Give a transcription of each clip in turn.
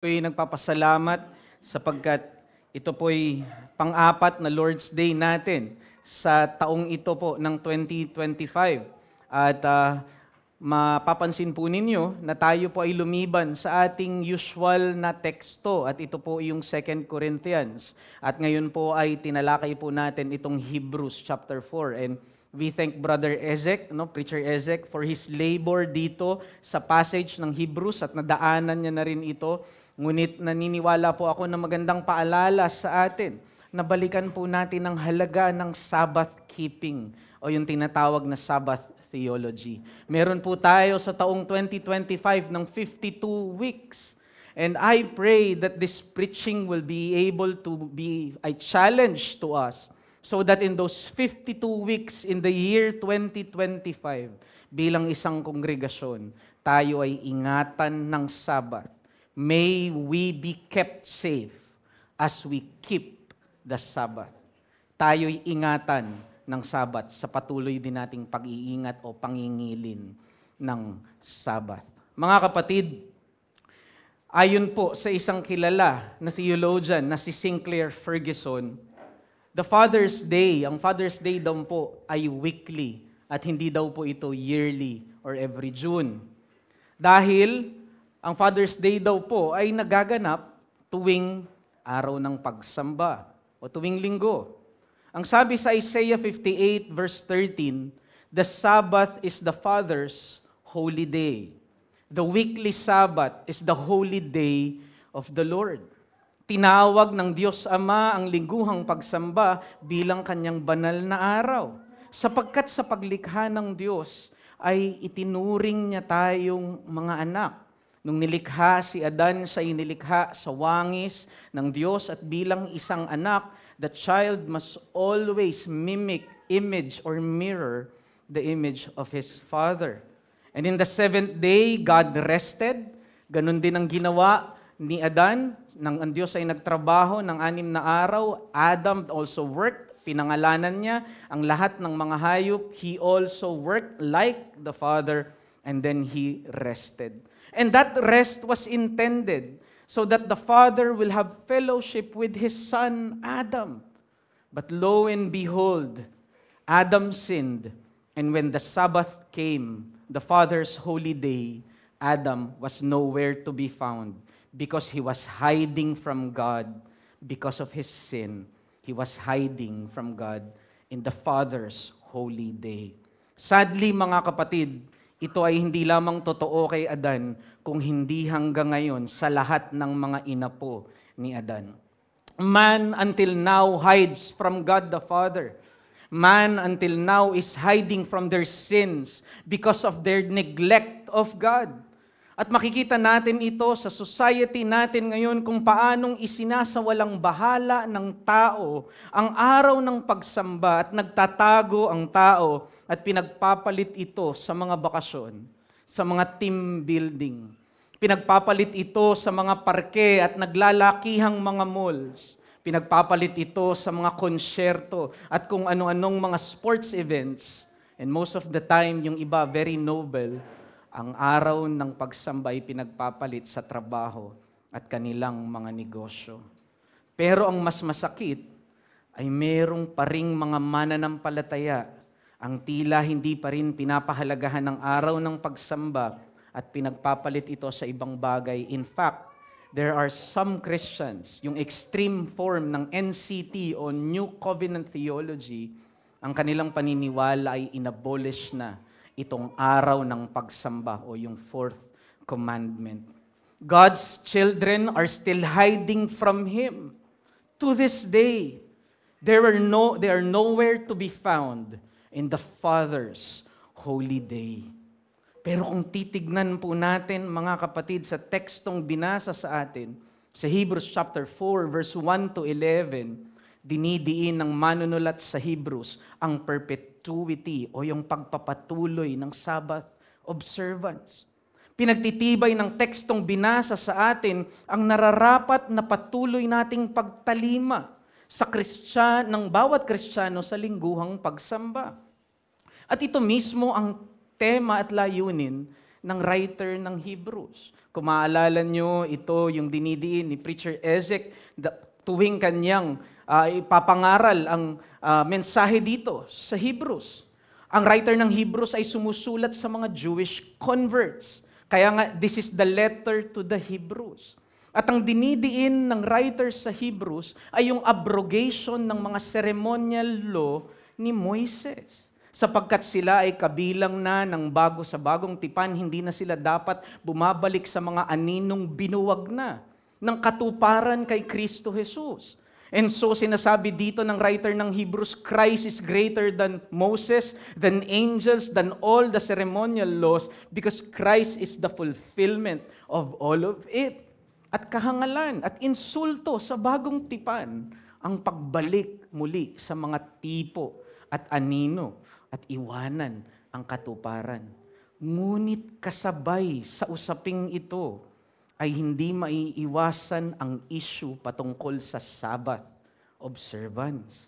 Po'y nagpapasalamat sapagkat ito po'y pang-apat na Lord's Day natin sa taong ito po ng 2025. At mapapansin po ninyo na tayo po ay lumiban sa ating usual na teksto at ito po yung 2 Corinthians. At ngayon po ay tinalakay po natin itong Hebrews chapter 4. And we thank Brother Ezek, Preacher Ezek, for his labor dito sa passage ng Hebrews at nadaanan niya na rin ito. Ngunit naniniwala po ako na magandang paalala sa atin na balikan po natin ang halaga ng Sabbath keeping o yung tinatawag na Sabbath theology. Meron po tayo sa taong 2025 ng 52 weeks. And I pray that this preaching will be able to be a challenge to us so that in those 52 weeks in the year 2025, bilang isang kongregasyon, tayo ay ingatan ng Sabbath. May we be kept safe as we keep the Sabbath. Tayo'y ingatan ng Sabbath sa patuloy din nating pag-iingat o pangingilin ng Sabbath. Mga kapatid, ayon po sa isang kilala na theologian na si Sinclair Ferguson, ang Father's Day daw po ay weekly at hindi daw po ito yearly or every June. Dahil ang Father's Day daw po ay nagaganap tuwing araw ng pagsamba o tuwing linggo. Ang sabi sa Isaiah 58 verse 13, the Sabbath is the Father's holy day. The weekly Sabbath is the holy day of the Lord. Tinawag ng Diyos Ama ang lingguhang pagsamba bilang kanyang banal na araw. Sapagkat sa paglikha ng Diyos ay itinuring niya tayong mga anak. Nung nilikha si Adan, siya inilikha sa wangis ng Diyos at bilang isang anak, the child must always mimic, image, or mirror the image of his father. And in the seventh day, God rested. Ganon din ang ginawa ni Adan. Nang ang Diyos ay nagtrabaho ng 6 na araw, Adam also worked. Pinangalanan niya ang lahat ng mga hayop. He also worked like the father, and then he rested. And that rest was intended so that the Father will have fellowship with His Son, Adam. But lo and behold, Adam sinned. And when the Sabbath came, the Father's holy day, Adam was nowhere to be found because he was hiding from God because of his sin. He was hiding from God in the Father's holy day. Sadly, mga kapatid, ito ay hindi lamang totoo kay Adan, kung hindi hanggang ngayon sa lahat ng mga inapo ni Adan. Man until now hides from God the Father. Man until now is hiding from their sins because of their neglect of God. At makikita natin ito sa society natin ngayon kung paanong isinasawalang bahala ng tao ang araw ng pagsamba at nagtatago ang tao at pinagpapalit ito sa mga bakasyon, sa mga team building. Pinagpapalit ito sa mga parke at naglalakihang mga malls. Pinagpapalit ito sa mga konsyerto at kung ano-anong mga sports events. And most of the time, yung iba very noble, ang araw ng pagsamba ay pinagpapalit sa trabaho at kanilang mga negosyo. Pero ang mas masakit ay merong pa ring mga mananampalataya ang tila hindi pa rin pinapahalagahan ng araw ng pagsamba at pinagpapalit ito sa ibang bagay. In fact, there are some Christians, yung extreme form ng NCT o New Covenant Theology, ang kanilang paniniwala ay inabolish na itong araw ng pagsamba o yung fourth commandment. God's children are still hiding from Him. To this day, they are nowhere to be found in the Father's holy day. Pero kung titignan po natin, mga kapatid, sa tekstong binasa sa atin, sa Hebrews chapter 4, verse 1 to 11, dinidiin ng manunulat sa Hebrews ang perpetuity o yung pagpapatuloy ng Sabbath observance. Pinagtitibay ng tekstong binasa sa atin ang nararapat na patuloy nating pagtalima sa ng bawat Kristiyano sa lingguhang pagsamba. At ito mismo ang tema at layunin ng writer ng Hebrews. Kung maalala nyo, ito yung dinidiin ni Preacher Ezek tuwing kanyang ipapangaral ang mensahe dito sa Hebrews. Ang writer ng Hebrews ay sumusulat sa mga Jewish converts. Kaya nga, this is the letter to the Hebrews. At ang dinidiin ng writer sa Hebrews ay yung abrogation ng mga ceremonial law ni Moises. Sapagkat sila ay kabilang na ng bago sa bagong tipan, hindi na sila dapat bumabalik sa mga aninong binuwag na ng katuparan kay Kristo Jesus. And so sinasabi dito ng writer ng Hebrews, Christ is greater than Moses, than angels, than all the ceremonial laws, because Christ is the fulfillment of all of it. At kahangalan at insulto sa bagong tipan ang pagbalik muli sa mga tipo at anino at iwanan ang katuparan. Ngunit kasabay sa usaping ito ay hindi maiiwasan ang issue patungkol sa Sabbath observance.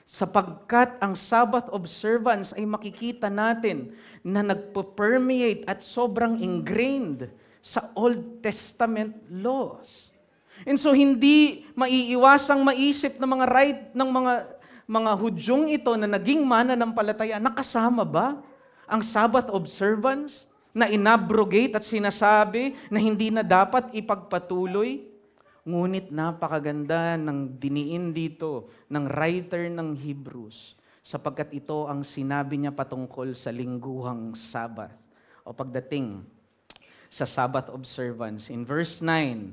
Sapagkat ang Sabbath observance ay makikita natin na nagpo-permeate at sobrang ingrained sa Old Testament laws. And so hindi maiiwasang maisip ng mga Hudyong ito na naging mananampalataya, nakasama ba ang Sabbath observance na inabrogate at sinasabi na hindi na dapat ipagpatuloy? Ngunit napakaganda ng diniin dito ng writer ng Hebrews, sapagkat ito ang sinabi niya patungkol sa lingguhang Sabbath o pagdating sa Sabbath observance. In verse 9,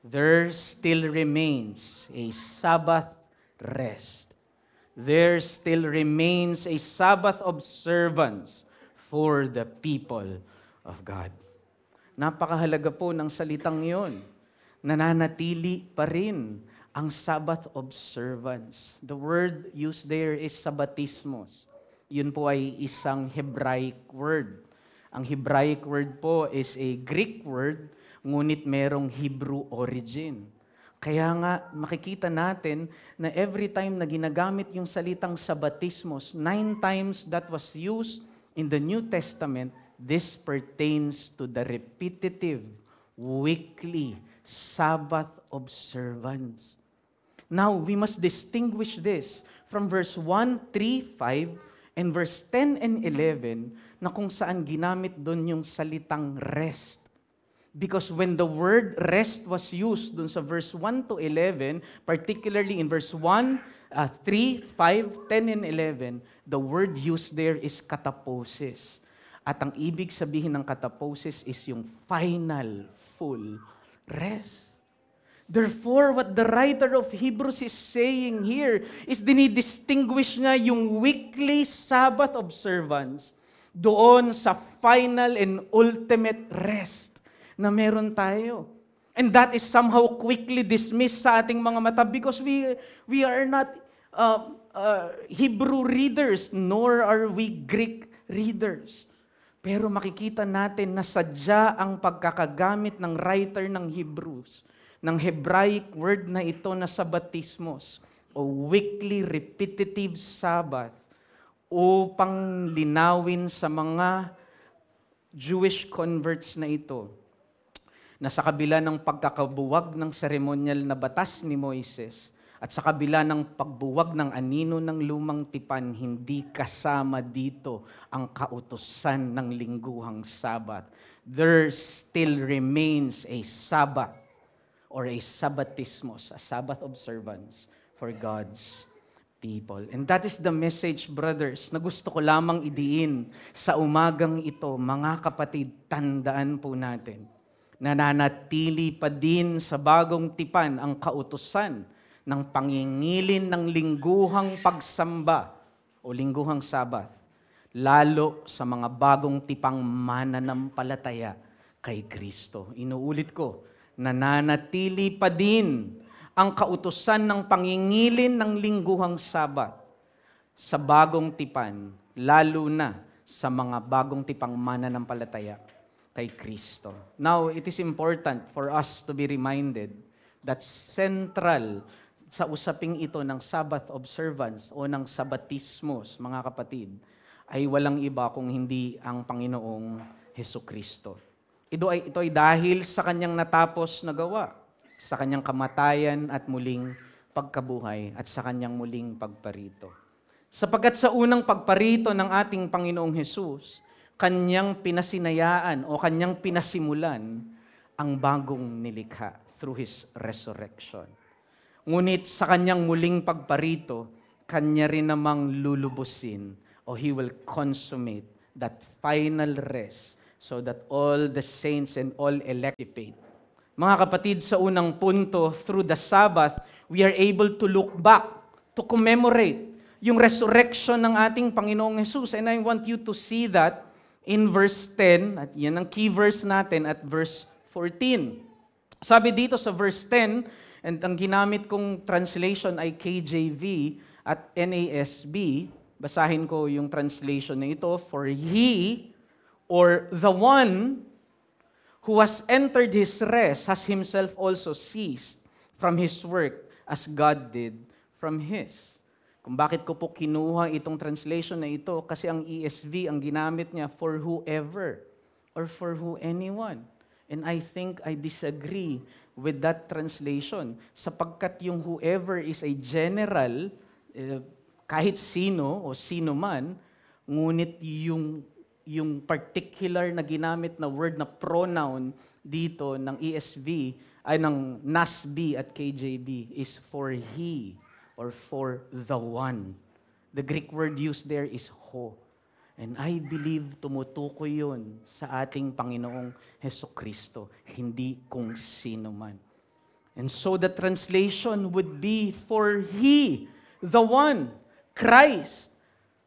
there still remains a Sabbath rest. There still remains a Sabbath observance for the people of God. Napakahalaga po ng salitang yon. Nananatili pa rin ang Sabbath observance. The word used there is sabbatismos. Yun po ay isang Hebraic word. Ang Hebraic word po is a Greek word, ngunit merong Hebrew origin. Kaya nga, makikita natin na every time na ginagamit yung salitang sabbatismos, 9 times that was used in the New Testament, this pertains to the repetitive, weekly Sabbath observance. Now, we must distinguish this from verse 1, 3, 5, and verse 10 and 11 na kung saan ginamit doon yung salitang rest. Because when the word rest was used doon sa verse 1 to 11, particularly in verse 1, 3, 5, 10, and 11, the word used there is kataposis. At ang ibig sabihin ng kataposis is yung final, full rest. Therefore, what the writer of Hebrews is saying here is dinidistinguish niya yung weekly Sabbath observance doon sa final and ultimate rest na meron tayo. And that is somehow quickly dismissed sa ating mga mata because we are not Hebrew readers, nor are we Greek readers. Pero makikita natin na sadya ang pagkakagamit ng writer ng Hebrews, ng Hebraic word na ito na sabbatismos, o weekly repetitive Sabbath, upang linawin sa mga Jewish converts na ito, na sa kabila ng pagkakabuwag ng seremonyal na batas ni Moises, at sa kabila ng pagbuwag ng anino ng lumang tipan, hindi kasama dito ang kautusan ng lingguhang Sabat. There still remains a Sabbath or a Sabbatismos, a Sabbath observance for God's people. And that is the message, brothers, na gusto ko lamang idiin sa umagang ito. Mga kapatid, tandaan po natin, nananatili pa din sa bagong tipan ang kautusan ng pangingilin ng lingguhang pagsamba o lingguhang Sabat, lalo sa mga bagong tipang mananampalataya kay Kristo. Inuulit ko, nananatili pa din ang kautusan ng pangingilin ng lingguhang Sabat sa bagong tipan, lalo na sa mga bagong tipang mananampalataya kay Kristo. Now, it is important for us to be reminded that central sa usaping ito ng Sabbath observance o ng Sabbatismos, mga kapatid, ay walang iba kung hindi ang Panginoong Hesukristo. Ito ay dahil sa kanyang natapos na gawa, sa kanyang kamatayan at muling pagkabuhay, at sa kanyang muling pagparito. Sapagkat sa unang pagparito ng ating Panginoong Hesus, kanyang pinasinayaan o kanyang pinasimulan ang bagong nilikha through His resurrection. Ngunit sa kanyang muling pagparito, kanya rin namang lulubusin o He will consummate that final rest so that all the saints and all elect participate. Mga kapatid, sa unang punto, through the Sabbath, we are able to look back, to commemorate yung resurrection ng ating Panginoong Hesus. And I want you to see that in verse 10, at yan ang key verse natin at verse 14. Sabi dito sa verse 10, and ang ginamit kong translation ay KJV at NASB. Basahin ko yung translation na ito. For He, or the one who has entered His rest, has Himself also ceased from His work as God did from His. Kung bakit ko po kinuha itong translation na ito, kasi ang ESV, ang ginamit niya, for whoever, or for who anyone. And I think I disagree with that translation, sapagkat yung whoever is a general, kahit sino o sino man, ngunit yung particular na ginamit na word na pronoun dito ng ESV, ay ng NASB at KJV, is for he, or for the one. The Greek word used there is ho. And I believe tumutukoy yun sa ating Panginoong Hesukristo, hindi kung sino man. And so the translation would be, for He, the one, Christ,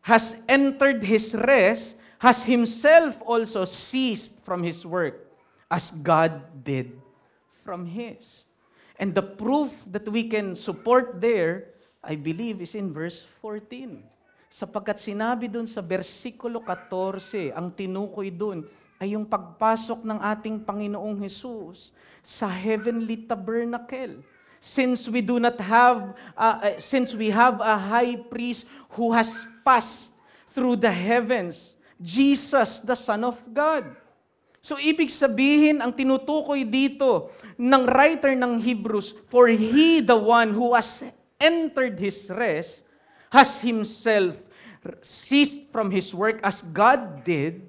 has entered His rest, has Himself also ceased from His work, as God did from His. And the proof that we can support there, I believe, is in verse 14. Sapagkat sinabi dun sa versikulo 14, ang tinukoy dun ay yung pagpasok ng ating Panginoong Hesus sa heavenly tabernacle. Since we have a high priest who has passed through the heavens, Jesus, the Son of God. So ibig sabihin, ang tinutukoy dito ng writer ng Hebrews, for He, the one who has entered His rest, has Himself ceased from His work as God did.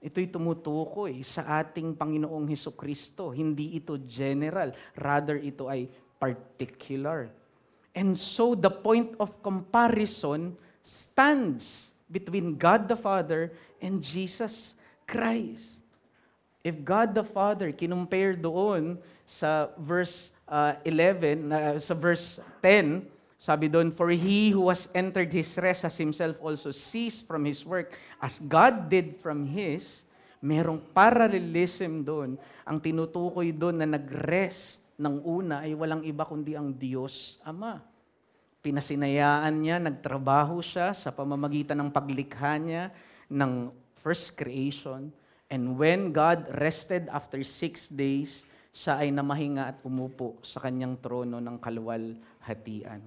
Ito'y tumutukoy sa ating Panginoong Hesukristo. Hindi ito general, rather ito ay particular. And so the point of comparison stands between God the Father and Jesus Christ. If God the Father kinumpare doon sa verse 11, sa verse 10, sabi doon, for He who has entered His rest has Himself also ceased from His work as God did from His. Merong parallelism doon. Ang tinutukoy doon na nag-rest ng una ay walang iba kundi ang Diyos Ama. Pinasinayaan niya, nagtrabaho siya sa pamamagitan ng paglikha niya ng first creation. And when God rested after 6 days, siya ay namahinga at umupo sa kanyang trono ng kaluwalhatian.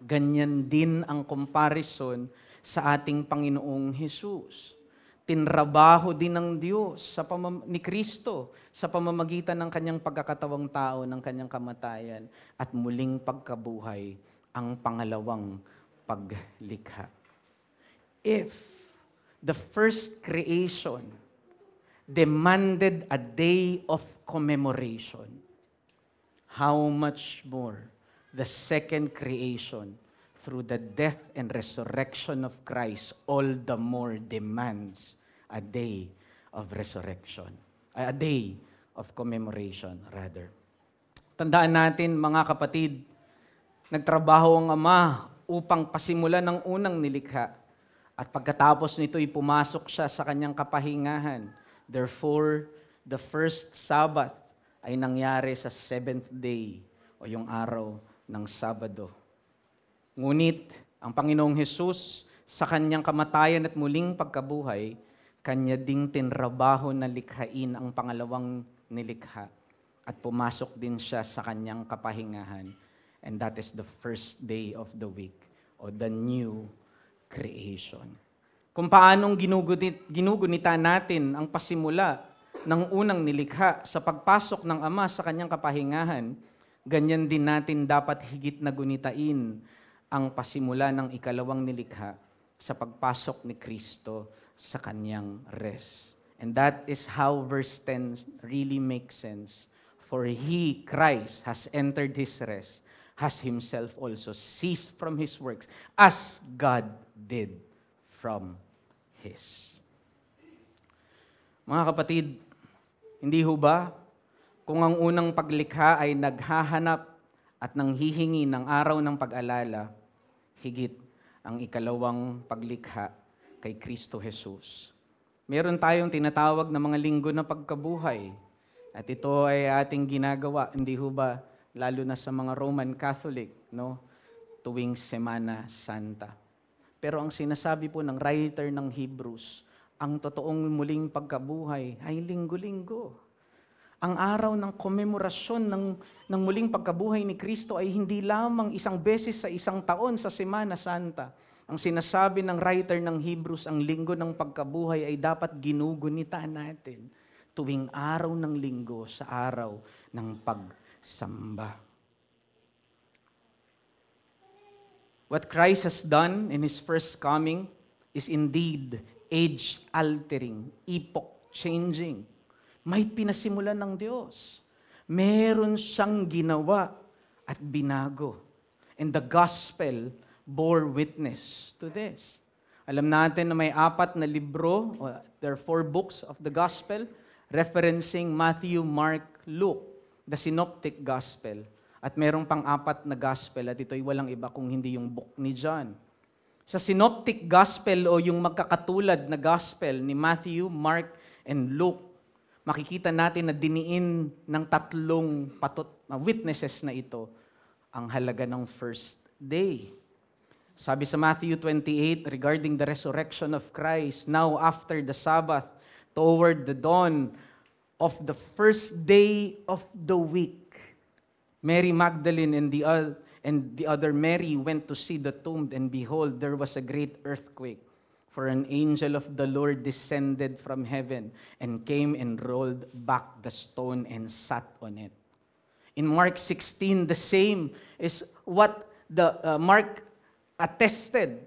Ganyan din ang comparison sa ating Panginoong Hesus. Tinrabaho din ng Diyos ni Kristo sa pamamagitan ng kanyang pagkakatawang tao, ng kanyang kamatayan, at muling pagkabuhay, ang pangalawang paglikha. If the first creation demanded a day of commemoration, how much more the second creation, through the death and resurrection of Christ, all the more demands a day of resurrection, a day of commemoration, rather. Tandaan natin, mga kapatid, nagtrabaho ang Ama upang pasimulan ng unang nilikha, at pagkatapos nito'y pumasok siya sa kanyang kapahingahan. Therefore, the first Sabbath ay nangyari sa 7th day, o yung araw ng Sabado. Ngunit, ang Panginoong Hesus, sa kanyang kamatayan at muling pagkabuhay, kanya ding tinrabaho na likhain ang pangalawang nilikha, at pumasok din siya sa kanyang kapahingahan. And that is the first day of the week, o the new creation. kung paanong ginugunita natin ang pasimula ng unang nilikha sa pagpasok ng Ama sa kanyang kapahingahan, ganyan din natin dapat higit na gunitain ang pasimula ng ikalawang nilikha sa pagpasok ni Kristo sa kanyang rest. And that is how verse 10 really makes sense. For He, Christ, has entered His rest, has Himself also ceased from His works, as God did from His. Mga kapatid, hindi ho ba kung ang unang paglikha ay naghahanap at nanghihingi ng araw ng pag-alala, higit ang ikalawang paglikha kay Kristo Jesus. Meron tayong tinatawag na mga linggo na pagkabuhay. At ito ay ating ginagawa, hindi ho ba, lalo na sa mga Roman Catholic, no? Tuwing Semana Santa. Pero ang sinasabi po ng writer ng Hebrews, ang totoong muling pagkabuhay ay linggo-linggo. Ang araw ng komemorasyon ng muling pagkabuhay ni Kristo ay hindi lamang isang beses sa isang taon sa Semana Santa. Ang sinasabi ng writer ng Hebrews, ang linggo ng pagkabuhay ay dapat ginugunita natin tuwing araw ng linggo sa araw ng pagsamba. What Christ has done in His first coming is indeed age-altering, epoch-changing. May pinasimulan ng Diyos. Meron siyang ginawa at binago. And the gospel bore witness to this. Alam natin na may 4 na libro, there are 4 books of the gospel, referencing Matthew, Mark, Luke, the synoptic gospel. At merong pang 4 na gospel, at ito'y walang iba kung hindi yung book ni John. Sa synoptic gospel o yung magkakatulad na gospel ni Matthew, Mark, and Luke, makikita natin na diniin ng 3 witnesses na ito ang halaga ng first day. Sabi sa Matthew 28 regarding the resurrection of Christ, now after the Sabbath, toward the dawn of the first day of the week, Mary Magdalene and the other Mary went to see the tomb, and behold, there was a great earthquake. For an angel of the Lord descended from heaven and came and rolled back the stone and sat on it. In Mark 16, the same is what the Mark attested.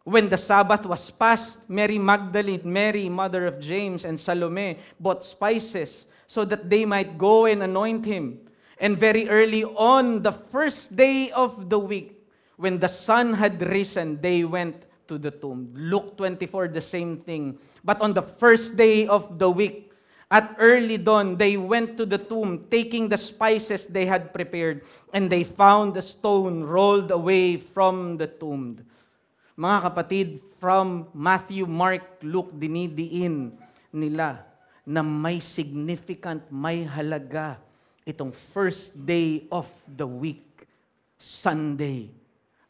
When the Sabbath was past, Mary Magdalene, Mary, mother of James, and Salome bought spices so that they might go and anoint him. And very early on, the first day of the week, when the sun had risen, they went to the tomb. Luke 24, the same thing. But on the first day of the week, at early dawn, they went to the tomb, taking the spices they had prepared, and they found the stone rolled away from the tomb. Mga kapatid, from Matthew, Mark, Luke, dinidiin nila na may significant, may halaga itong first day of the week, Sunday,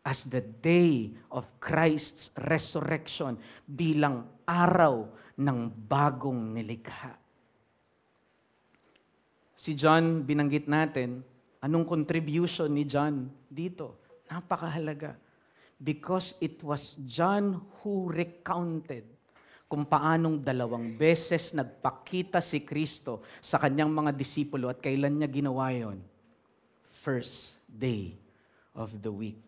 as the day of Christ's resurrection bilang araw ng bagong nilikha. Si John, binanggit natin, anong contribution ni John dito? Napakahalaga. Because it was John who recounted kung paanong 2 beses nagpakita si Kristo sa kanyang mga disipulo at kailan niya ginawa yon? First day of the week.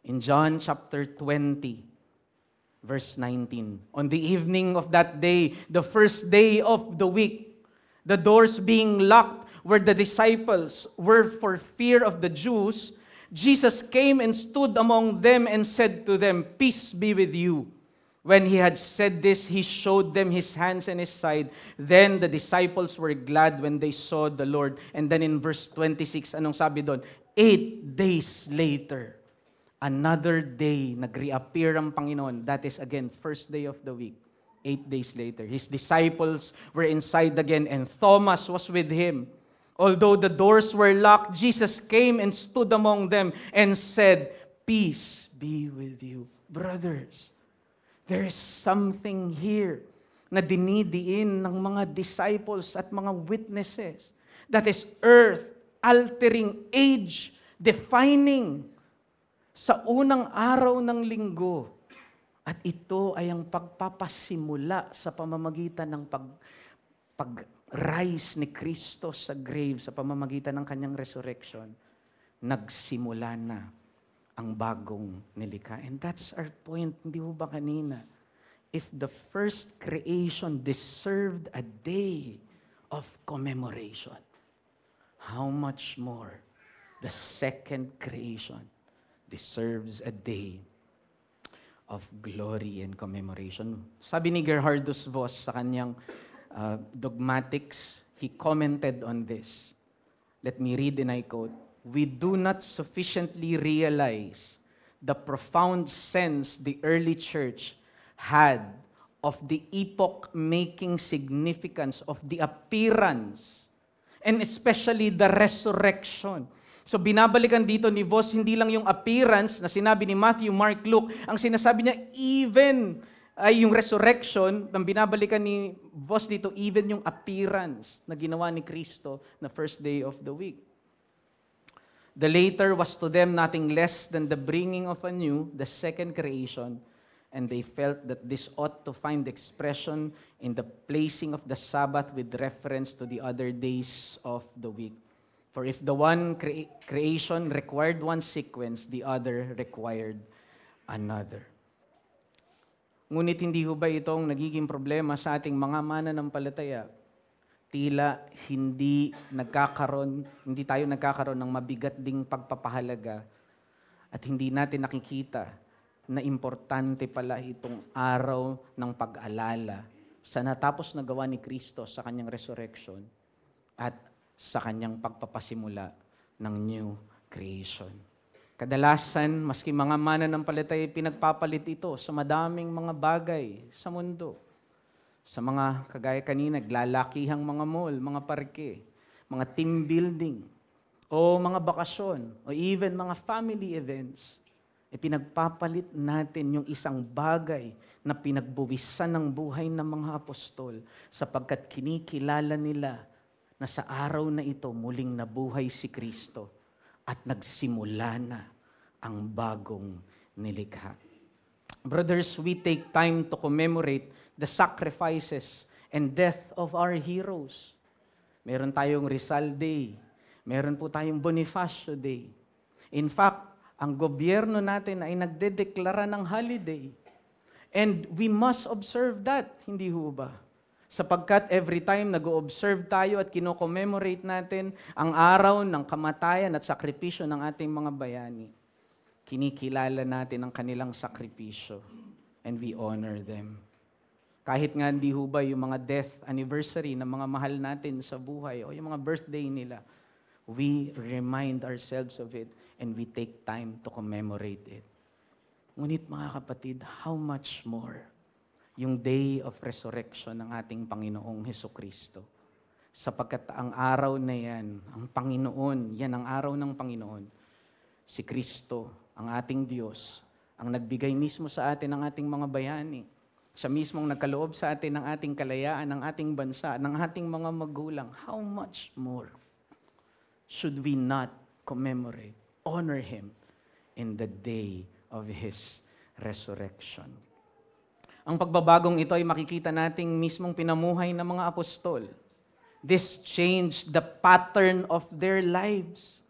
In John chapter 20, verse 19, on the evening of that day, the first day of the week, the doors being locked where the disciples were for fear of the Jews, Jesus came and stood among them and said to them, "Peace be with you." When he had said this, he showed them his hands and his side. Then the disciples were glad when they saw the Lord. And then in verse 26, anong sabi doon? 8 days later, another day, nag-reappear ang Panginoon. That is again, first day of the week. 8 days later, his disciples were inside again, and Thomas was with him. Although the doors were locked, Jesus came and stood among them and said, "Peace be with you." Brothers, there is something here na dinidiin ng mga disciples at mga witnesses that is earth-altering, age-defining. Sa unang araw ng linggo, At ito ay ang pagpapasimula sa pamamagitan ng pag-rise ni Kristo sa grave, sa pamamagitan ng kanyang resurrection. Nagsimula na ang bagong nilikha. And that's our point, hindi ho ba kanina? If the first creation deserved a day of commemoration, how much more the second creation deserves a day of glory and commemoration. Sabi ni Gerhardus Voss sa kanyang Dogmatics, he commented on this. Let me read and I quote, "We do not sufficiently realize the profound sense the early church had of the epoch-making significance of the appearance and especially the resurrection." So binabalikan dito ni Voss, hindi lang yung appearance na sinabi ni Matthew, Mark, Luke. Ang sinasabi niya, even ay yung resurrection, ang binabalikan ni Voss dito, even yung appearance na ginawa ni Kristo na first day of the week. The later was to them nothing less than the bringing of anew, the second creation, and they felt that this ought to find expression in the placing of the Sabbath with reference to the other days of the week. For if the one creation required one sequence, the other required another. Ngunit hindi ho ba itong nagiging problema sa ating mga mananampalataya? Tila hindi tayo nagkakaroon ng mabigat ding pagpapahalaga at hindi natin nakikita na importante pala itong araw ng pag-alala sa natapos na gawa ni Kristo sa kanyang resurrection at sa kanyang pagpapasimula ng new creation. Kadalasan, maski mga mananampalataya, pinagpapalit ito sa madaming mga bagay sa mundo. Sa mga, kagaya kanina, naglalakihang mga mall, mga parke, mga team building, o mga bakasyon, o even mga family events. Pinagpapalit natin yung isang bagay na pinagbuwisan ng buhay ng mga apostol sapagkat kinikilala nila na sa araw na ito muling nabuhay si Kristo at nagsimula na ang bagong nilikha. Brothers, we take time to commemorate the sacrifices and death of our heroes. Meron tayong Rizal Day. Meron po tayong Bonifacio Day. In fact, ang gobyerno natin ay nagdedeklara ng holiday. And we must observe that, hindi ho ba? Sapagkat every time nag-o-observe tayo at kino-commemorate natin ang araw ng kamatayan at sakripisyo ng ating mga bayani, kinikilala natin ang kanilang sakripisyo and we honor them. Kahit nga hindi ho ba yung mga death anniversary ng mga mahal natin sa buhay o yung mga birthday nila, we remind ourselves of it and we take time to commemorate it. Ngunit mga kapatid, how much more yung day of resurrection ng ating Panginoong Hesukristo. Sapagkat ang araw na yan, ang Panginoon, yan ang araw ng Panginoon. Si Kristo, ang ating Diyos, ang nagbigay mismo sa atin ng ating mga bayani. Siya mismo ang nagkaloob sa atin ng ating kalayaan, ng ating bansa, ng ating mga magulang. How much more should we not commemorate, honor Him in the day of His resurrection? Ang pagbabagong ito ay makikita nating mismong pinamuhay ng mga apostol. This changed the pattern of their lives.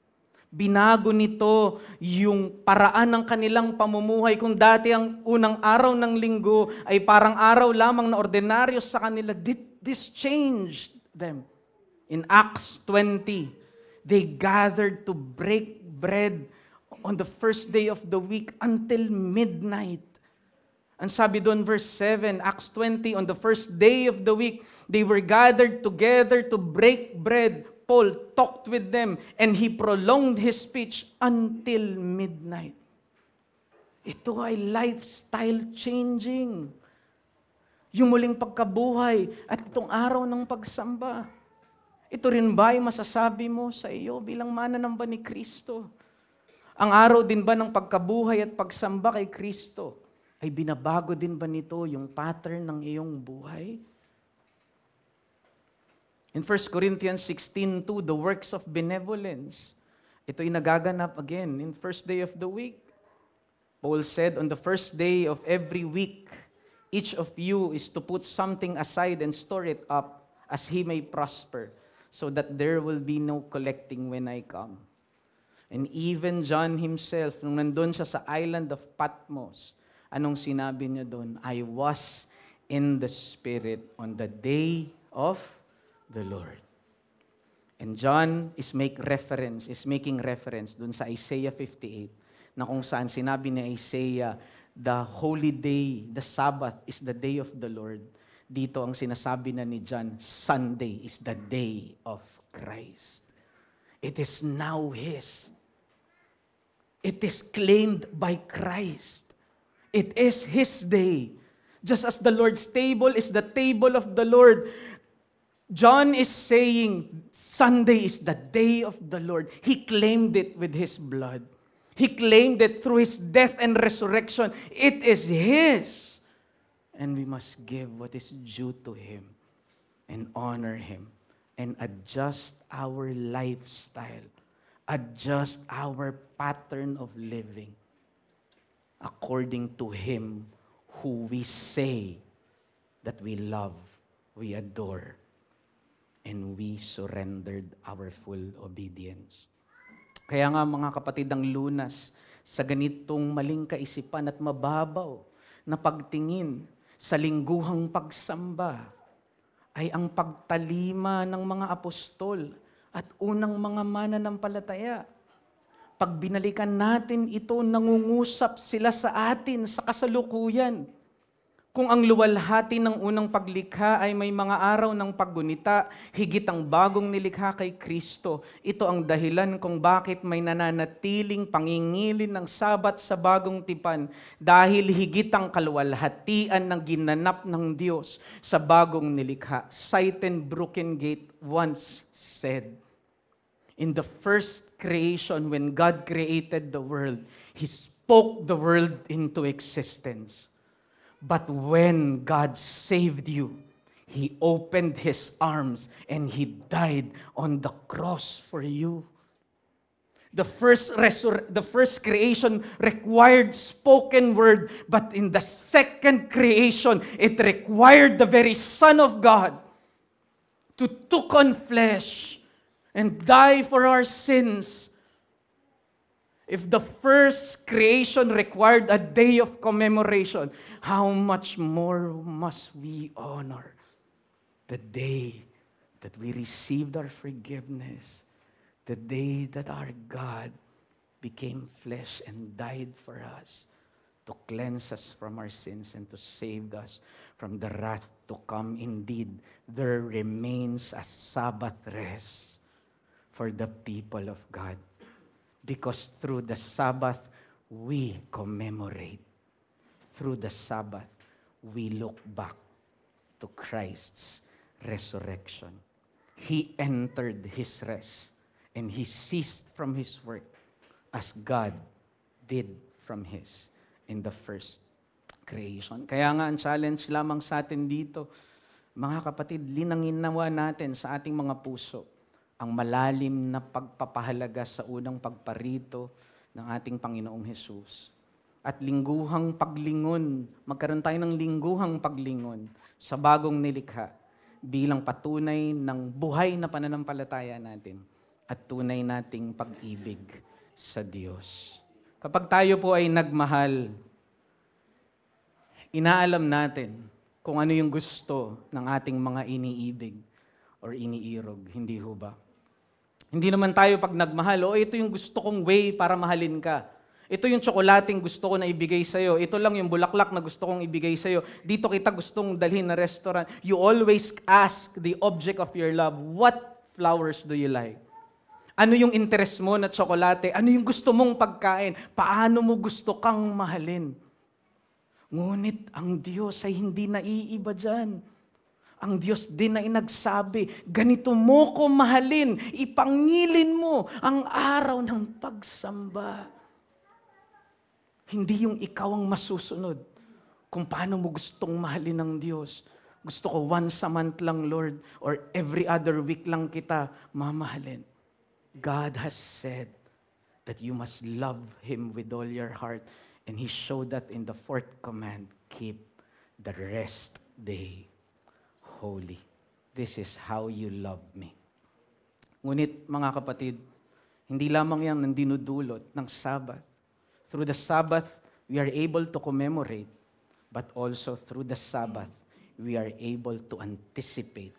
Binago nito yung paraan ng kanilang pamumuhay. Kung dati ang unang araw ng linggo ay parang araw lamang na ordinaryo sa kanila, this changed them. In Acts 20, they gathered to break bread on the first day of the week until midnight. Ang sabi doon, verse 7, Acts 20, on the first day of the week, they were gathered together to break bread. Paul talked with them and he prolonged his speech until midnight. Ito ay lifestyle changing. Yung muling pagkabuhay at itong araw ng pagsamba. Ito rin ba ay masasabi mo sa iyo bilang mananamba ni Kristo? Ang araw din ba ng pagkabuhay at pagsamba kay Kristo ay binabago din ba nito yung pattern ng iyong buhay? In 1 Corinthians 16:2, the works of benevolence, ito ay nagaganap again in first day of the week. Paul said, on the first day of every week, each of you is to put something aside and store it up as he may prosper, so that there will be no collecting when I come. And even John himself, nung nandun siya sa island of Patmos, anong sinabi niya doon? I was in the Spirit on the day of the Lord. And John is making reference dun sa Isaiah 58, na kung saan sinabi ni Isaiah, the holy day, the Sabbath is the day of the Lord. Dito ang sinasabi na ni John, Sunday is the day of Christ. It is now His. It is claimed by Christ. It is His day. Just as the Lord's table is the table of the Lord, John is saying, Sunday is the day of the Lord. He claimed it with His blood. He claimed it through His death and resurrection. It is His. And we must give what is due to Him and honor Him and adjust our lifestyle, adjust our pattern of living according to Him who we say that we love, we adore, and we surrendered our full obedience. Kaya nga mga kapatid, ang lunas sa ganitong maling kaisipan at mababaw na pagtingin sa lingguhang pagsamba ay ang pagtalima ng mga apostol at unang mga mananampalataya. Pag binalikan natin ito, nangungusap sila sa atin sa kasalukuyan. Kung ang luwalhati ng unang paglikha ay may mga araw ng paggunita, higit ang bagong nilikha kay Kristo. Ito ang dahilan kung bakit may nananatiling pangingilin ng Sabat sa bagong tipan, dahil higit ang kaluwalhatian ng ginanap ng Diyos sa bagong nilikha. Saiten Brookengate once said, in the first creation, when God created the world, He spoke the world into existence. But when God saved you, He opened His arms and He died on the cross for you. The first creation required spoken word, but in the second creation, it required the very Son of God to take on flesh and die for our sins. If the first creation required a day of commemoration, how much more must we honor the day that we received our forgiveness, the day that our God became flesh and died for us to cleanse us from our sins and to save us from the wrath to come. Indeed, there remains a Sabbath rest for the people of God. Because through the Sabbath, we commemorate. Through the Sabbath, we look back to Christ's resurrection. He entered His rest, and He ceased from His work as God did from His in the first creation. Kaya nga, ang challenge lamang sa atin dito, mga kapatid, linangin nawa natin sa ating mga puso ang malalim na pagpapahalaga sa unang pagparito ng ating Panginoong Hesus. At lingguhang paglingon, magkaroon tayo ng lingguhang paglingon sa bagong nilikha bilang patunay ng buhay na pananampalataya natin at tunay nating pag-ibig sa Diyos. Kapag tayo po ay nagmahal, inaalam natin kung ano yung gusto ng ating mga iniibig or iniirog, hindi ho ba? Hindi naman tayo pag nagmahal, ito yung gusto kong way para mahalin ka. Ito yung tsokolating gusto ko na ibigay sa'yo. Ito lang yung bulaklak na gusto kong ibigay sa'yo. Dito kita gustong dalhin na restaurant. You always ask the object of your love, what flowers do you like? Ano yung interest mo na tsokolate? Ano yung gusto mong pagkain? Paano mo gusto kang mahalin? Ngunit ang Diyos ay hindi naiiba dyan. Ang Diyos din na nagsabi, ganito mo ko mahalin, ipangilin mo ang araw ng pagsamba. Hindi yung ikaw ang masusunod kung paano mo gustong mahalin ng Diyos. Gusto ko once a month lang, Lord, or every other week lang kita mamahalin. God has said that you must love Him with all your heart And He showed that in the fourth command, keep the rest day holy. This is how you love me. Ngunit mga kapatid, hindi lamang yan ang dinudulot ng Sabbath. Through the Sabbath, we are able to commemorate, but also through the Sabbath, we are able to anticipate.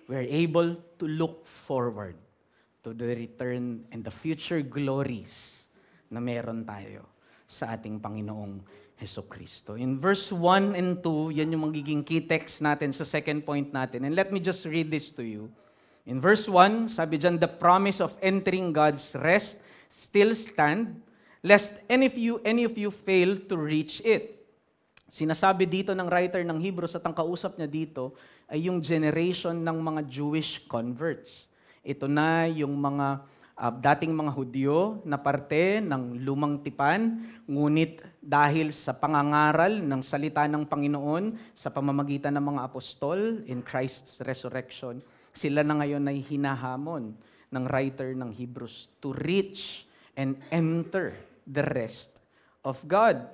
We are able to look forward to the return and the future glories na meron tayo sa ating Panginoong Hesukristo. In verse 1 and 2, yan yung magiging key text natin sa second point natin. And let me just read this to you. In verse 1, sabi dyan, the promise of entering God's rest still stand, lest any of you fail to reach it. Sinasabi dito ng writer ng Hebrews at ang kausap niya dito ay yung generation ng mga Jewish converts. Ito na yung mga dating mga Hudyo na parte ng lumang tipan, ngunit dahil sa pangangaral ng salita ng Panginoon sa pamamagitan ng mga apostol in Christ's resurrection, sila na ngayon ay hinahamon ng writer ng Hebrews to reach and enter the rest of God.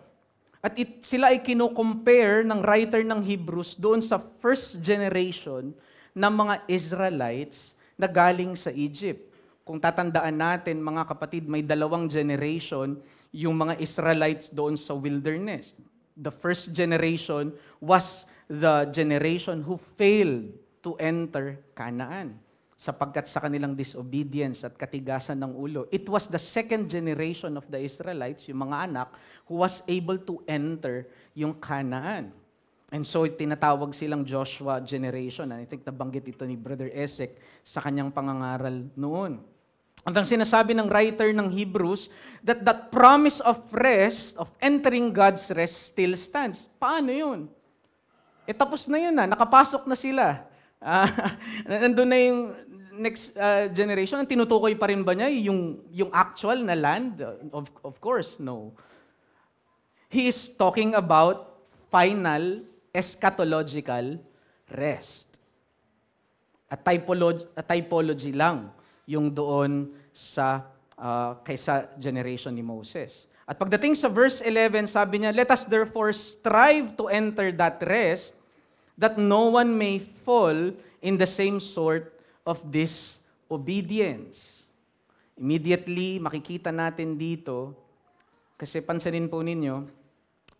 At sila ay kino-compare ng writer ng Hebrews doon sa first generation ng mga Israelites na galing sa Egypt. Kung tatandaan natin, mga kapatid, may dalawang generation yung mga Israelites doon sa wilderness. The first generation was the generation who failed to enter Canaan sapagkat sa kanilang disobedience at katigasan ng ulo. It was the second generation of the Israelites, yung mga anak, who was able to enter yung Canaan. And so, tinatawag silang Joshua generation. And I think nabanggit ito ni Brother Esek sa kanyang pangangaral noon. At ang sinasabi ng writer ng Hebrews, that promise of rest, of entering God's rest, still stands. Paano yun? Tapos na yun na, nakapasok na sila. Nandun na yung next generation. Ang tinutukoy pa rin ba niya yung actual na land? Of course, no. He is talking about final eschatological rest. At typology lang yung doon sa kaysa generation ni Moses. At pagdating sa verse 11, sabi niya, let us therefore strive to enter that rest, that no one may fall in the same sort of disobedience. Immediately, makikita natin dito, kasi pansinin po ninyo,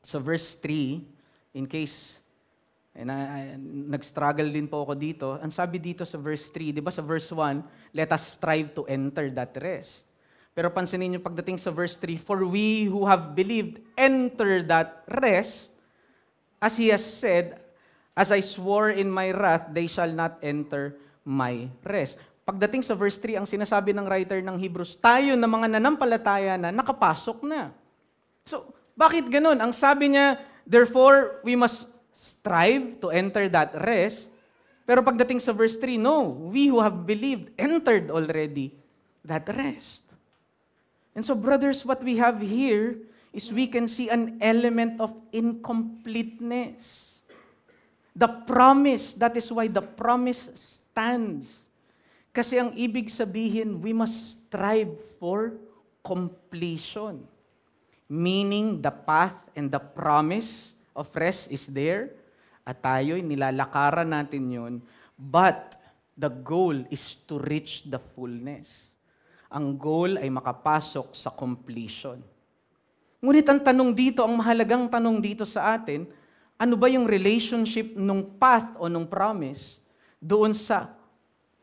sa verse 3, in case, nag-struggle din po ako dito, ang sabi dito sa verse 3, di ba sa verse 1, let us strive to enter that rest. Pero pansinin nyo pagdating sa verse 3, for we who have believed enter that rest, as He has said, as I swore in my wrath, they shall not enter my rest. Pagdating sa verse 3, ang sinasabi ng writer ng Hebrews, tayo na mga nanampalataya na nakapasok na. So, bakit ganun? Ang sabi niya, therefore, we must strive to enter that rest. Pero pagdating sa verse 3, no, we who have believed entered already that rest. And so, brothers, what we have here is we can see an element of incompleteness. The promise, that is why the promise stands. Kasi ang ibig sabihin, we must strive for completion. Meaning, the path and the promise of rest is there, at tayo'y nilalakaran natin yun, but the goal is to reach the fullness. Ang goal ay makapasok sa completion. Ngunit ang tanong dito, ang mahalagang tanong dito sa atin, ano ba yung relationship nung path o nung promise doon sa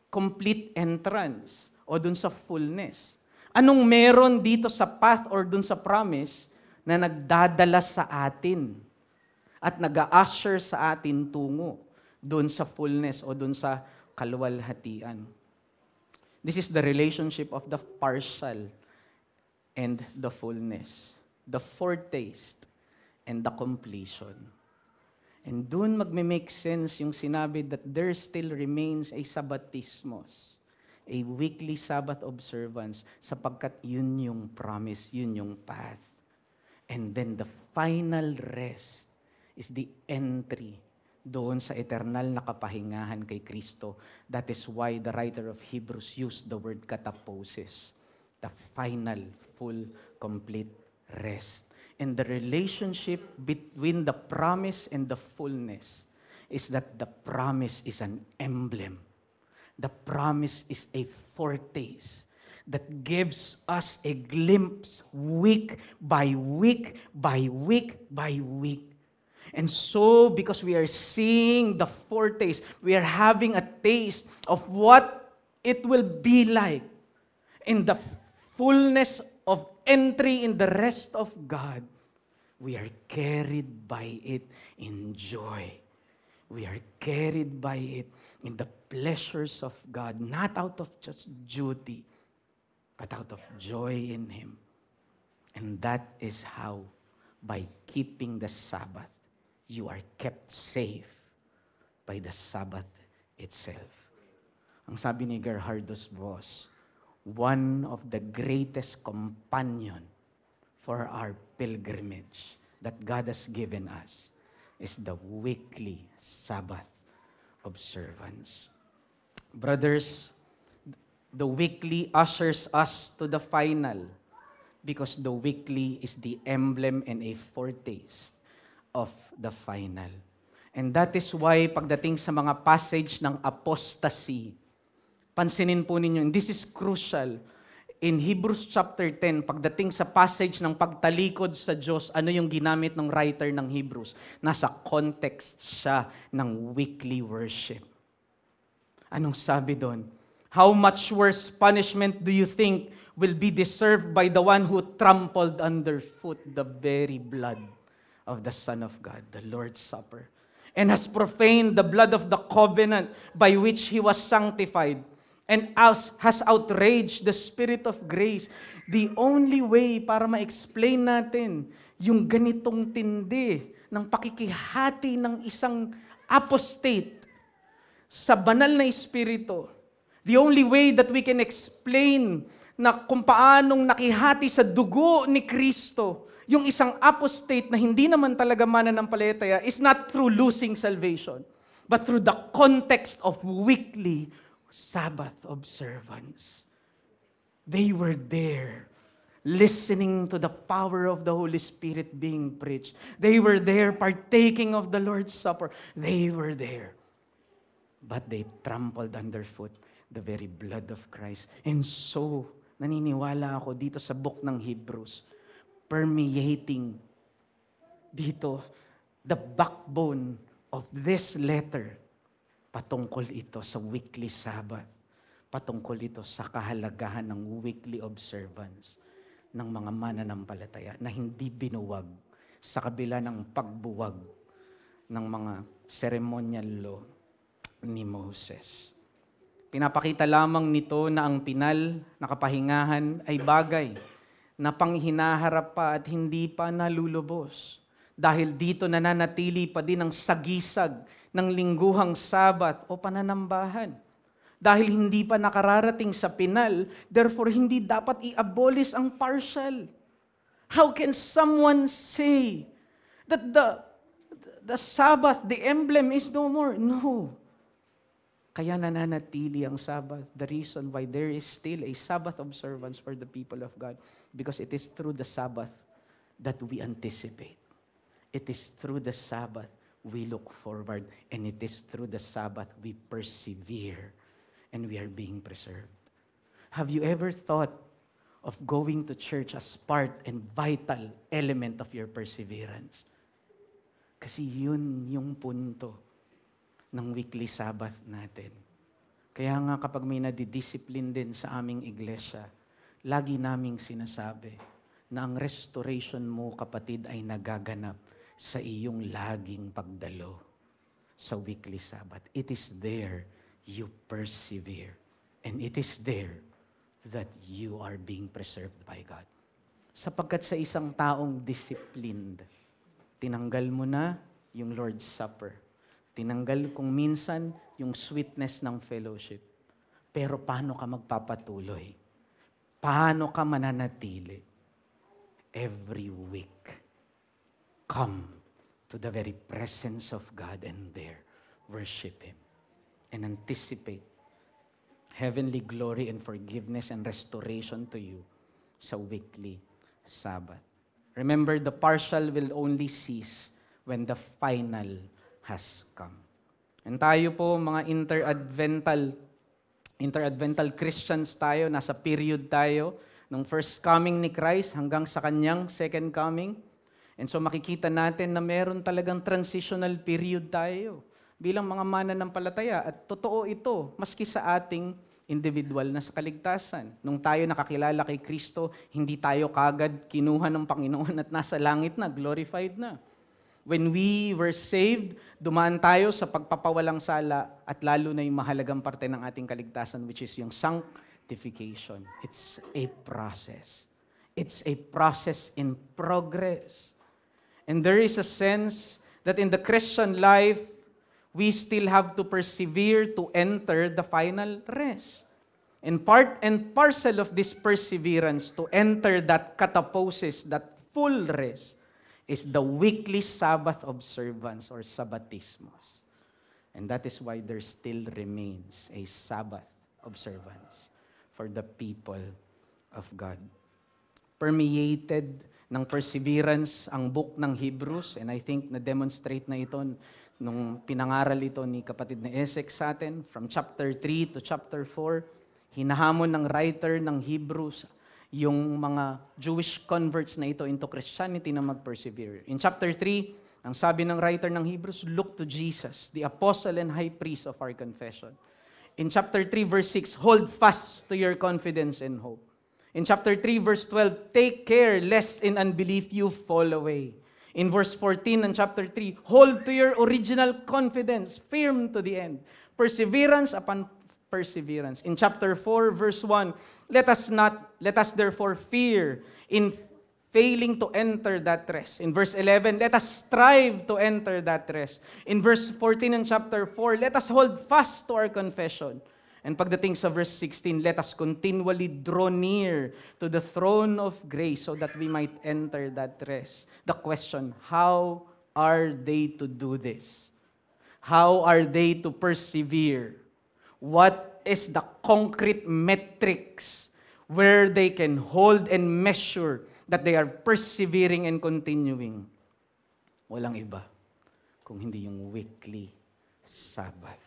complete entrance o doon sa fullness? Anong meron dito sa path or doon sa promise na nagdadala sa atin at nag-a-usher sa atin tungo doon sa fullness o doon sa kaluwalhatian? This is the relationship of the partial and the fullness, the foretaste and the completion. And doon magme-make sense yung sinabi that there still remains a sabbatismos, a weekly Sabbath observance, sapagkat yun yung promise, yun yung path. And then the final rest is the entry doon sa eternal na kapahingahan kay Kristo. That is why the writer of Hebrews used the word kataposes, the final, full, complete rest. And the relationship between the promise and the fullness is that the promise is an emblem. The promise is a foretaste that gives us a glimpse week by week by week by week. And so, because we are seeing the foretaste, we are having a taste of what it will be like in the fullness of entry in the rest of God. We are carried by it in joy. We are carried by it in the pleasures of God, not out of just duty, but out of joy in Him. And that is how, by keeping the Sabbath, you are kept safe by the Sabbath itself. Ang sabi ni Gerhardus Voss, one of the greatest companion for our pilgrimage that God has given us is the weekly Sabbath observance. Brothers, the weekly ushers us to the final because the weekly is the emblem and a foretaste of the final. And that is why pagdating sa mga passage ng apostasy, pansinin po ninyo, and this is crucial, in Hebrews chapter 10, pagdating sa passage ng pagtalikod sa Diyos, ano yung ginamit ng writer ng Hebrews? Nasa context siya ng weekly worship. Anong sabi doon? How much worse punishment do you think will be deserved by the one who trampled underfoot the very blood of the Son of God, the Lord's Supper, and has profaned the blood of the covenant by which He was sanctified, and has outraged the Spirit of grace. The only way para ma-explain natin yung ganitong tindi ng pakikihati ng isang apostate sa banal na Espiritu, the only way that we can explain na kung paanong nakihati sa dugo ni Kristo yung isang apostate na hindi naman talaga mananampalataya is not through losing salvation, but through the context of weekly Sabbath observance. They were there, listening to the power of the Holy Spirit being preached. They were there, partaking of the Lord's Supper. They were there. But they trampled underfoot the very blood of Christ. And so, naniniwala ako dito sa book ng Hebrews, permeating dito, the backbone of this letter, patungkol ito sa weekly Sabbath, patungkol ito sa kahalagahan ng weekly observance ng mga mananampalataya na hindi binuwag sa kabila ng pagbuwag ng mga ceremonial law ni Moses. Pinapakita lamang nito na ang pinal na kapahingahan ay bagay na panghinaharap pa at hindi pa nalulubos. Dahil dito nananatili pa din ang sagisag ng lingguhang Sabat o pananambahan. Dahil hindi pa nakararating sa pinal, therefore hindi dapat i-abolish ang partial. How can someone say that the Sabbath, the emblem is no more? No. Kaya nananatili ang Sabbath. The reason why there is still a Sabbath observance for the people of God, because it is through the Sabbath that we anticipate. It is through the Sabbath we look forward, and it is through the Sabbath we persevere, and we are being preserved. Have you ever thought of going to church as part and vital element of your perseverance? Kasi yun yung punto ng weekly Sabbath natin. Kaya nga kapag may nadidiscipline din sa aming iglesia, lagi naming sinasabi na ang restoration mo, kapatid, ay nagaganap sa iyong laging pagdalo sa weekly Sabbath. It is there you persevere. And it is there that you are being preserved by God. Sapagkat sa isang taong disciplined, tinanggal mo na yung Lord's Supper. Tinanggal kung minsan yung sweetness ng fellowship. Pero paano ka magpapatuloy? Paano ka mananatili? Every week, come to the very presence of God and there, worship Him. And anticipate heavenly glory and forgiveness and restoration to you sa weekly Sabbath. Remember, the partial will only cease when the final has come. And tayo po, mga interadvental Christians tayo, nasa period tayo, nung first coming ni Christ hanggang sa kanyang second coming. And so makikita natin na meron talagang transitional period tayo bilang mga mananampalataya. At totoo ito, maski sa ating individual na sa kaligtasan. Nung tayo nakakilala kay Kristo, hindi tayo kagad kinuha ng Panginoon at nasa langit na, glorified na. When we were saved, dumaan tayo sa pagpapawalang sala at lalo na yung mahalagang parte ng ating kaligtasan, which is yung sanctification. It's a process. It's a process in progress. And there is a sense that in the Christian life, we still have to persevere to enter the final rest. And part and parcel of this perseverance to enter that kataposis, that full rest, is the weekly Sabbath observance or Sabbatismos. And that is why there still remains a Sabbath observance for the people of God. Permeated ng perseverance ang book ng Hebrews, and I think na-demonstrate na ito nung pinangaral ito ni kapatid na Esek sa atin, from chapter 3 to chapter 4, hinahamon ng writer ng Hebrews yung mga Jewish converts na ito into Christianity na mag-persevere. In chapter 3, ang sabi ng writer ng Hebrews, look to Jesus, the apostle and high priest of our confession. In chapter 3, verse 6, hold fast to your confidence and hope. In chapter 3, verse 12, take care lest in unbelief you fall away. In verse 14 and chapter 3, hold to your original confidence, firm to the end. Perseverance upon perseverance. In chapter 4, verse 1, let us therefore fear in failing to enter that rest. In verse 11, let us strive to enter that rest. In verse 14 and chapter 4, let us hold fast to our confession. And pagdating sa verse 16, let us continually draw near to the throne of grace so that we might enter that rest. The question, how are they to do this? How are they to persevere? What is the concrete metrics where they can hold and measure that they are persevering and continuing? Walang iba kung hindi yung weekly Sabbath.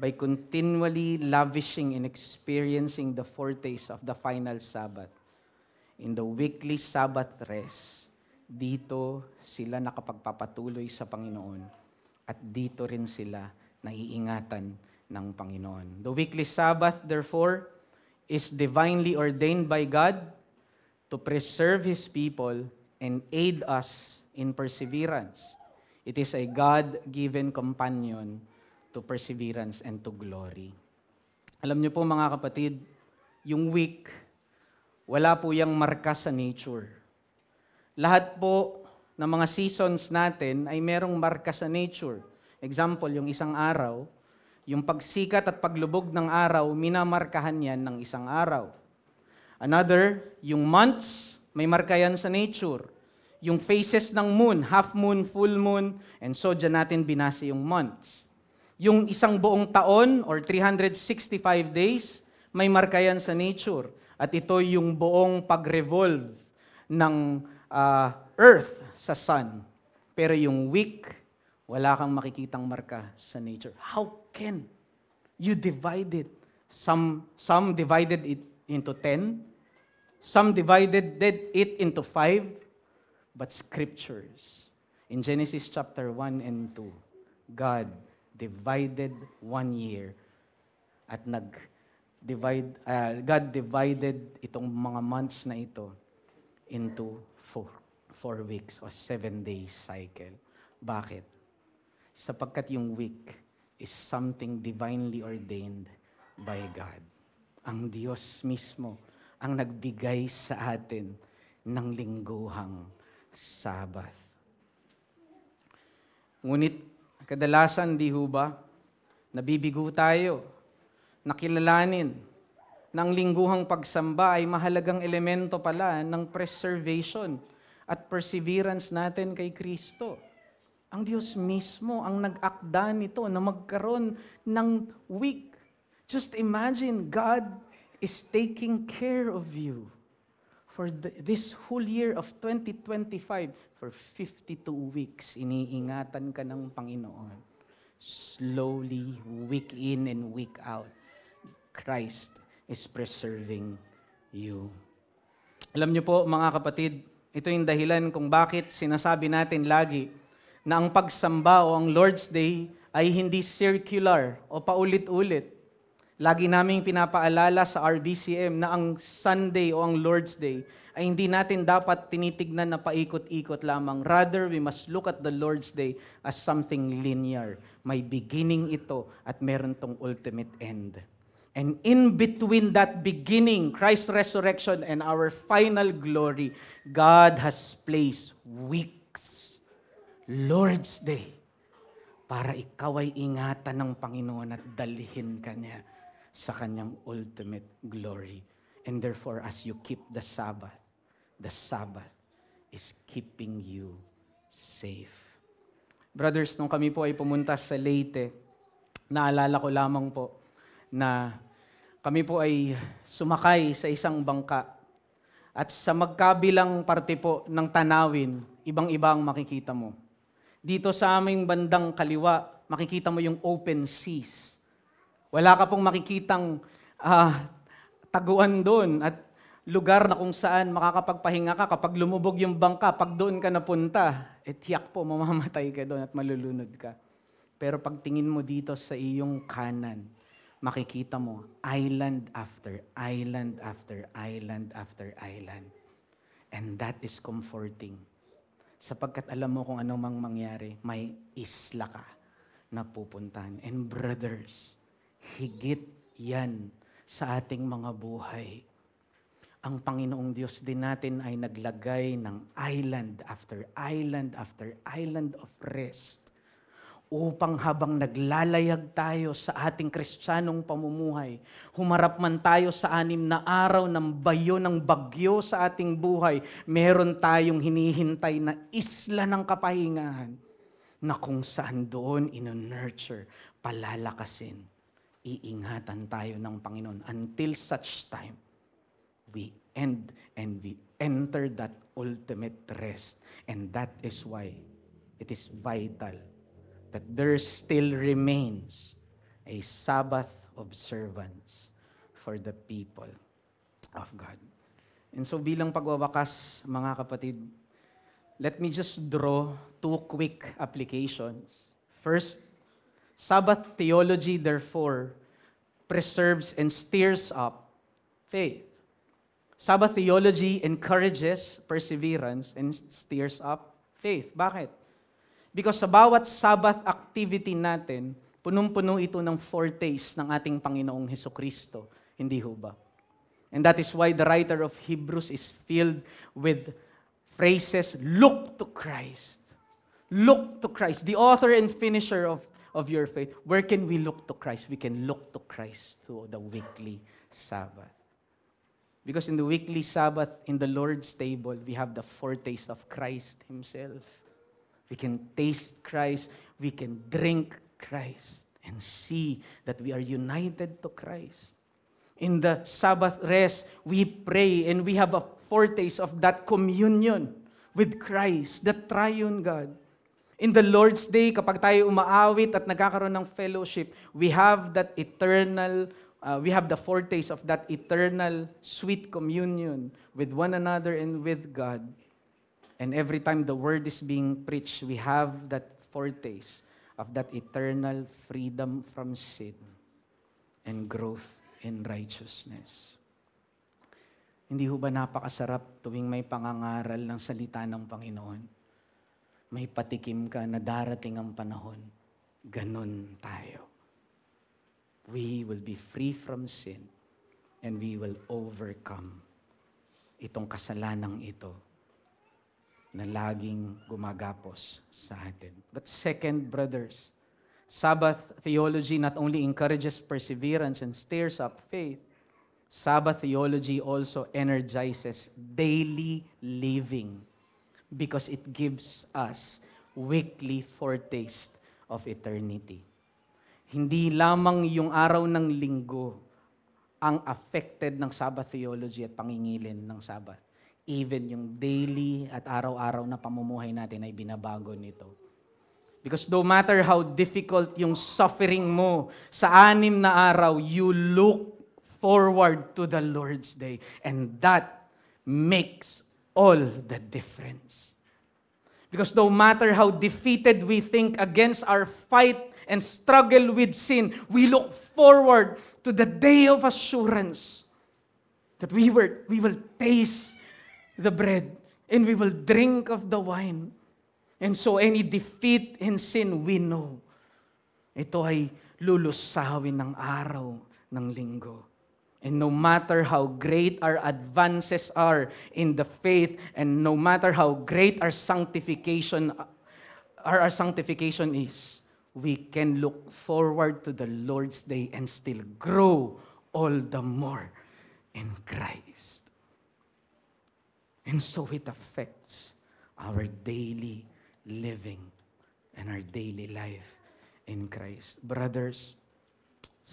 By continually lavishing and experiencing the foretaste of the final Sabbath, in the weekly Sabbath rest, dito sila nakapagpapatuloy sa Panginoon at dito rin sila naiingatan ng Panginoon. The weekly Sabbath, therefore, is divinely ordained by God to preserve His people and aid us in perseverance. It is a God-given companion to perseverance and to glory. Alam niyo po mga kapatid, yung week, wala po yung marka sa nature. Lahat po ng mga seasons natin ay merong marka sa nature. Example, yung isang araw, yung pagsikat at paglubog ng araw, minamarkahan yan ng isang araw. Another, yung months, may marka yan sa nature. Yung phases ng moon, half moon, full moon, and so dyan natin binasa yung months. Yung isang buong taon or 365 days, may marka yan sa nature. At ito yung buong pag-revolve ng earth sa sun. Pero yung week, wala kang makikitang marka sa nature. How can you divide it? Some divided it into 10. Some divided it into 5. But scriptures, in Genesis chapter 1 and 2, God divided 1 year at God divided itong mga months na ito into 4 weeks or 7 days cycle. Bakit? Sapagkat yung week is something divinely ordained by God. Ang Diyos mismo ang nagbigay sa atin ng lingguhang Sabbath. Ngunit kadalasan, di ho ba, nabibigo tayo, nakilalanin na ang lingguhang pagsamba ay mahalagang elemento pala ng preservation at perseverance natin kay Kristo. Ang Diyos mismo ang nag-akda nito na magkaroon ng week. Just imagine, God is taking care of you For this whole year of 2025, for 52 weeks, iniingatan ka ng Panginoon. Slowly, week in and week out, Christ is preserving you. Alam niyo po mga kapatid, ito yung dahilan kung bakit sinasabi natin lagi na ang pagsamba o ang Lord's Day ay hindi circular o paulit-ulit. Lagi naming pinapaalala sa RBCM na ang Sunday o ang Lord's Day ay hindi natin dapat tinitignan na paikot-ikot lamang. Rather, we must look at the Lord's Day as something linear. May beginning ito at meron tong ultimate end. And in between that beginning, Christ's resurrection and our final glory, God has placed weeks, Lord's Day, para ikaw ay ingatan ng Panginoon at dalhin ka niya sa kanyang ultimate glory. And therefore, as you keep the Sabbath is keeping you safe. Brothers, nung kami po ay pumunta sa Leyte, naalala ko lamang po na kami po ay sumakay sa isang bangka at sa magkabilang parte po ng tanawin, ibang-ibang makikita mo. Dito sa aming bandang kaliwa, makikita mo yung open seas. Wala ka pong makikitang taguan doon at lugar na kung saan makakapagpahinga ka kapag lumubog yung bangka, pag doon ka napunta, tiyak po, mamamatay ka doon at malulunod ka. Pero pag tingin mo dito sa iyong kanan, makikita mo island after island after island after island. And that is comforting. Sapagkat alam mo kung ano mang mangyari, may isla ka na pupuntahan. And brothers, higit yan sa ating mga buhay. Ang Panginoong Diyos din natin ay naglagay ng island after island after island of rest upang habang naglalayag tayo sa ating Kristiyanong pamumuhay, humarap man tayo sa 6 na araw ng bayo ng bagyo sa ating buhay, meron tayong hinihintay na isla ng kapahingahan na kung saan doon ino-nurture, palalakasin, iingatan tayo ng Panginoon until such time we end and we enter that ultimate rest. And that is why it is vital that there still remains a Sabbath observance for the people of God. And so bilang pagwawakas, mga kapatid, let me just draw 2 quick applications. First, Sabbath theology, therefore, preserves and steers up faith. Sabbath theology encourages perseverance and steers up faith. Bakit? Because sa bawat Sabbath activity natin, punong-puno ito ng foretaste ng ating Panginoong Hesukristo. Hindi ho ba? And that is why the writer of Hebrews is filled with phrases, look to Christ. Look to Christ, the author and finisher of your faith. Where can we look to Christ? We can look to Christ through the weekly Sabbath. Because in the weekly Sabbath, in the Lord's table, we have the foretaste of Christ Himself. We can taste Christ, we can drink Christ, and see that we are united to Christ. In the Sabbath rest, we pray and we have a foretaste of that communion with Christ, the triune God. In the Lord's Day, kapag tayo umaawit at nagkakaroon ng fellowship, we have that eternal, we have the foretaste of that eternal sweet communion with one another and with God. And every time the word is being preached, we have that foretaste of that eternal freedom from sin and growth in righteousness. Hindi ho ba napakasarap tuwing may pangangaral ng salita ng Panginoon? May patikim ka na darating ang panahon. Ganon tayo. We will be free from sin and we will overcome itong kasalanang ito na laging gumagapos sa atin. But second, brothers, Sabbath theology not only encourages perseverance and stirs up faith, Sabbath theology also energizes daily living because it gives us weekly foretaste of eternity. Hindi lamang yung araw ng linggo ang affected ng Sabbath theology at pangingilin ng Sabbath. Even yung daily at araw-araw na pamumuhay natin ay binabago nito. Because no matter how difficult yung suffering mo sa 6 na araw, you look forward to the Lord's Day. And that makes all the difference. Because no matter how defeated we think against our fight and struggle with sin, we look forward to the day of assurance that we will taste the bread and we will drink of the wine. And so any defeat in sin, we know, ito ay lulusawin ng araw ng linggo. And no matter how great our advances are in the faith, and no matter how great our sanctification is, we can look forward to the Lord's Day and still grow all the more in Christ. And so it affects our daily living and our daily life in Christ. Brothers,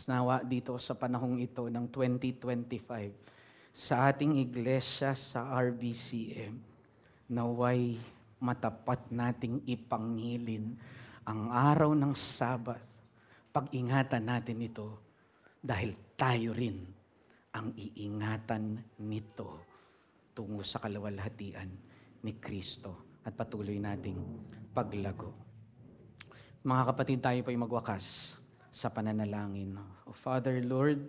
nawa dito sa panahong ito ng 2025, sa ating iglesia sa RBCM, naway matapat nating ipangilin ang araw ng Sabat. Pag-ingatan natin ito dahil tayo rin ang iingatan nito tungo sa kaluwalhatian ni Kristo at patuloy nating paglago. Mga kapatid, tayo po'y magwakas sa pananalangin. O Father, Lord,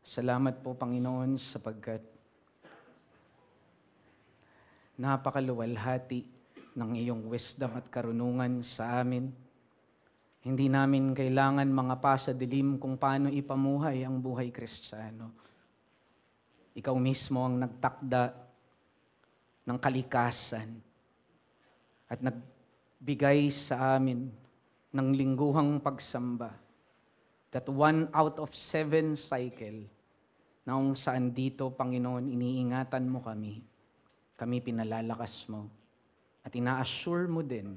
salamat po Panginoon sapagkat napakaluwalhati ng iyong wisdom at karunungan sa amin. Hindi namin kailangan mga pasadilim kung paano ipamuhay ang buhay Kristiyano. Ikaw mismo ang nagtakda ng kalikasan at nagbigay sa amin ng lingguhang pagsamba. That 1 out of 7 cycle na kung saan dito, Panginoon, iniingatan mo kami. Kami pinalalakas mo. At ina-assure mo din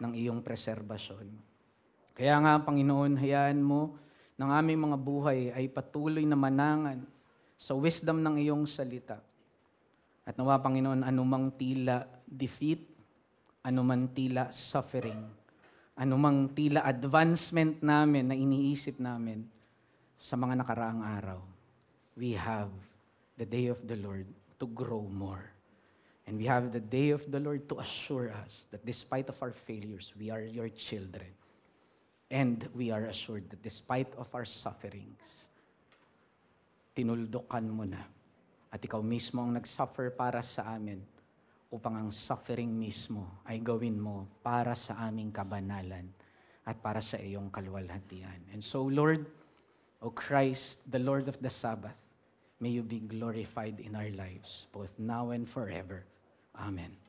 ng iyong preserbasyon. Kaya nga, Panginoon, hayaan mo ng aming mga buhay ay patuloy na manangan sa wisdom ng iyong salita. At nawa, Panginoon, anumang tila defeat, anumang tila suffering, anumang tila advancement namin na iniisip namin sa mga nakaraang araw, we have the day of the Lord to grow more. And we have the day of the Lord to assure us that despite of our failures, we are your children. And we are assured that despite of our sufferings, tinuldukan mo na. At ikaw mismo ang nagsuffer para sa amin upang ang suffering mismo ay gawin mo para sa aming kabanalan at para sa iyong kaluwalhatian. And so, Lord, O Christ, the Lord of the Sabbath, may you be glorified in our lives, both now and forever. Amen.